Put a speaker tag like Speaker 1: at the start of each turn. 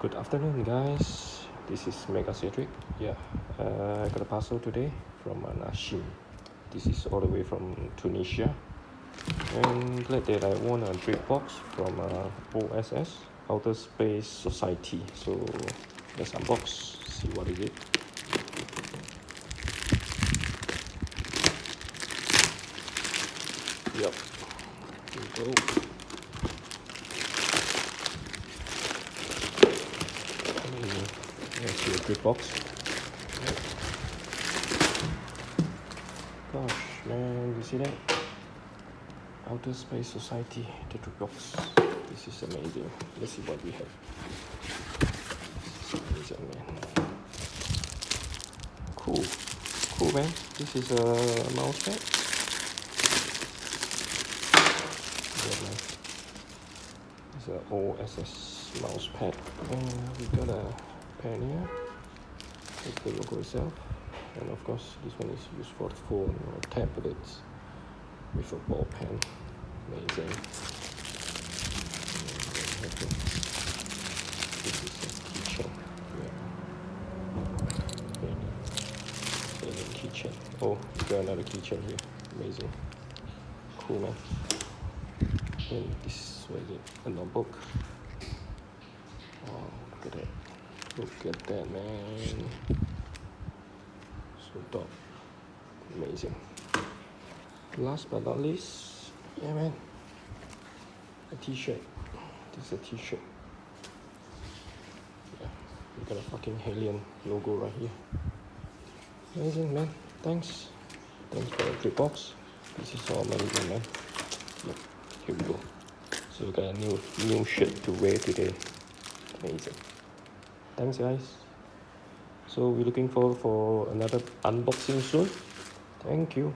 Speaker 1: Good afternoon, guys. This is Mega Cedric. Yeah, I got a parcel today from Nassim. This is all the way from Tunisia. And glad that I won a Dripbox from OSS Outer Space Society. So let's unbox, see what is it. Yep, here we go. Here's your Dripbox. Gosh, man, you see that? Outer Space Society, the Dripbox. This is amazing. Let's see what we have. This is amazing, man. Cool, man. This is a mouse pad. Yeah, man. It's an OSS mouse pad. And we got a pen here with the logo itself. And of course, this one is used for the phone or tablets with a ball pen. Amazing. This is a keychain. Yeah. Keychain. Oh, we got another keychain here. Amazing. Cool, man. And this, what is it? A notebook. Wow, look at that. Look at that, man. So dope. Amazing. Last but not least, yeah, man, a t-shirt. This is a t-shirt. Yeah, we got a fucking alien logo right here. Amazing, man. Thanks for the Dripbox. This is all amazing, man. Yep, here we go. So we got a new shirt to wear today. Amazing. Thanks, guys. So we're looking forward for another unboxing soon. Thank you.